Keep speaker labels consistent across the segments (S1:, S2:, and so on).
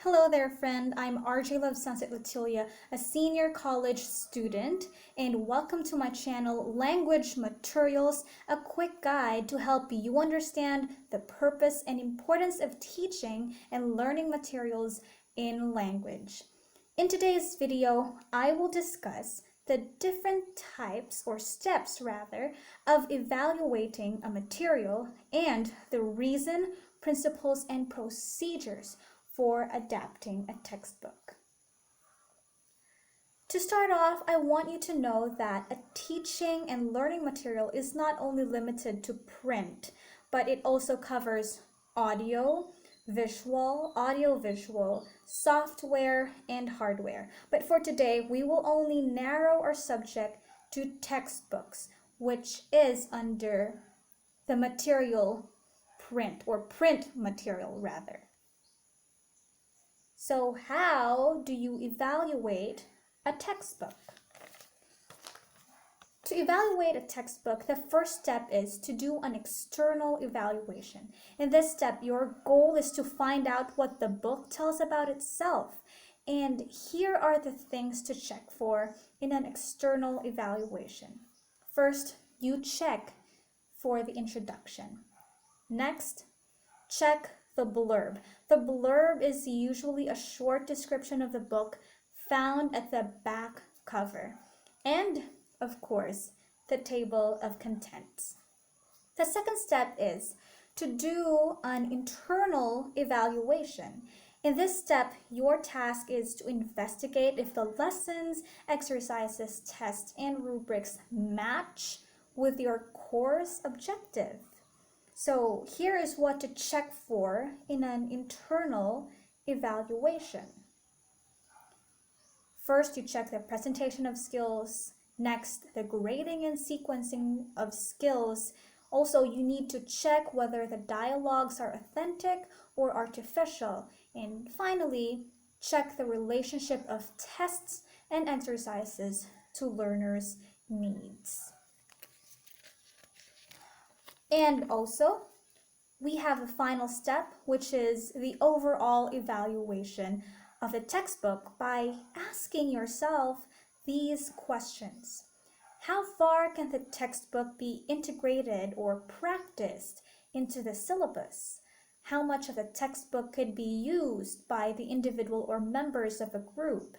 S1: Hello there, friend. I'm RJ Love Sunset Latilia, a senior college student, and welcome to my channel, Language Materials, a quick guide to help you understand the purpose and importance of teaching and learning materials in language. In today's video, I will discuss the different types or steps rather of evaluating a material and the reason, principles, and procedures for adapting a textbook. To start off, I want you to know that a teaching and learning material is not only limited to print, but it also covers audio-visual, software, and hardware. But for today, we will only narrow our subject to textbooks, which is under the material print, or print material rather. So how do you evaluate a textbook? To evaluate a textbook, the first step is to do an external evaluation. In this step, your goal is to find out what the book tells about itself. And here are the things to check for in an external evaluation. First, you check for the introduction. Next, check the blurb. The blurb is usually a short description of the book found at the back cover. And, of course, the table of contents. The second step is to do an internal evaluation. In this step, your task is to investigate if the lessons, exercises, tests, and rubrics match with your course objective. So here is what to check for in an internal evaluation. First, you check the presentation of skills. Next, the grading and sequencing of skills. Also, you need to check whether the dialogues are authentic or artificial. And finally, check the relationship of tests and exercises to learners' needs. And also, we have a final step, which is the overall evaluation of the textbook by asking yourself these questions. How far can the textbook be integrated or practiced into the syllabus? How much of the textbook could be used by the individual or members of a group?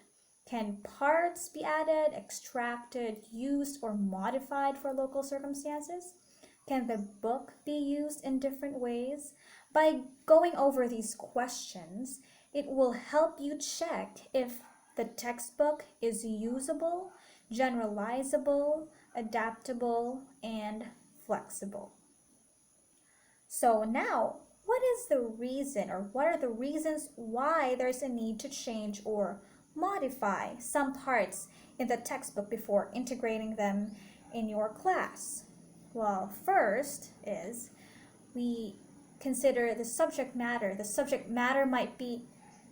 S1: Can parts be added, extracted, used, or modified for local circumstances? Can the book be used in different ways? By going over these questions, it will help you check if the textbook is usable, generalizable, adaptable, and flexible. So now, what is the reason, or what are the reasons why there's a need to change or modify some parts in the textbook before integrating them in your class? Well, first is we consider the subject matter. The subject matter might be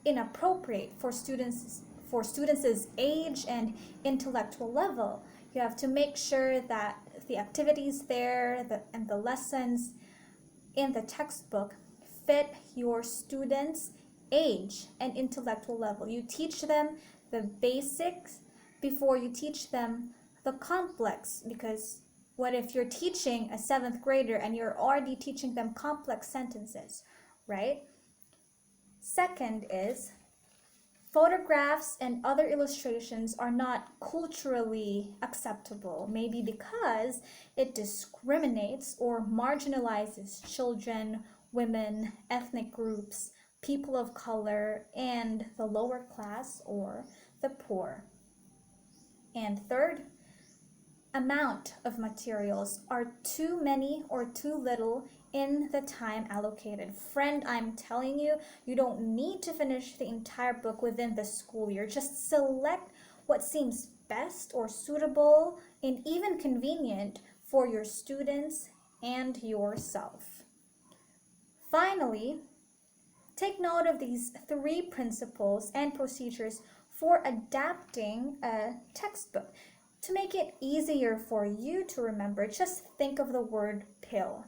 S1: inappropriate for students' age and intellectual level. You have to make sure that the activities there and the lessons in the textbook fit your students' age and intellectual level. You teach them the basics before you teach them the complex, because what if you're teaching a 7th grader and you're already teaching them complex sentences, right? Second is photographs and other illustrations are not culturally acceptable, maybe because it discriminates or marginalizes children, women, ethnic groups, people of color, and the lower class or the poor. And third, amount of materials are too many or too little in the time allocated. Friend, I'm telling you, you don't need to finish the entire book within the school year. Just select what seems best or suitable and even convenient for your students and yourself. Finally, take note of these 3 principles and procedures for adapting a textbook. To make it easier for you to remember, just think of the word pill.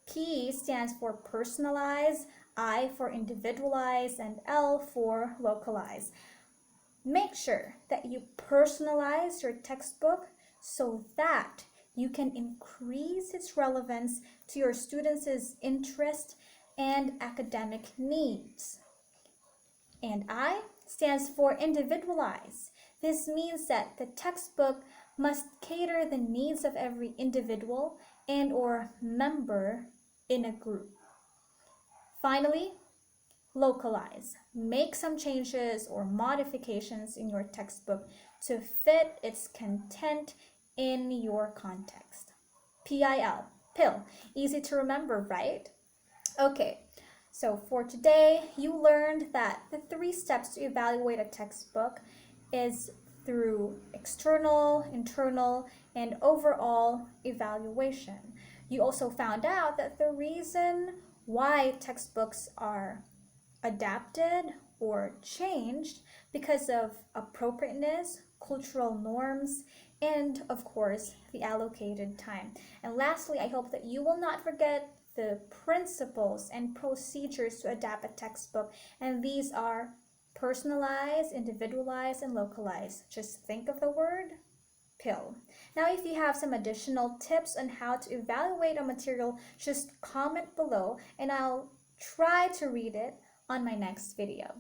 S1: P stands for personalize, I for individualize, and L for localize. Make sure that you personalize your textbook so that you can increase its relevance to your students' interest and academic needs. And I stands for individualize. This means that the textbook must cater the needs of every individual and or member in a group. Finally, localize. Make some changes or modifications in your textbook to fit its content in your context. PIL, pill. Easy to remember, right? Okay, so for today, you learned that the 3 steps to evaluate a textbook is through external, internal, and overall evaluation. You also found out that the reason why textbooks are adapted or changed because of appropriateness, cultural norms, and of course, the allocated time. And lastly, I hope that you will not forget the principles and procedures to adapt a textbook, and these are personalize, individualize, and localize. Just think of the word pill. Now, if you have some additional tips on how to evaluate a material, just comment below and I'll try to read it on my next video.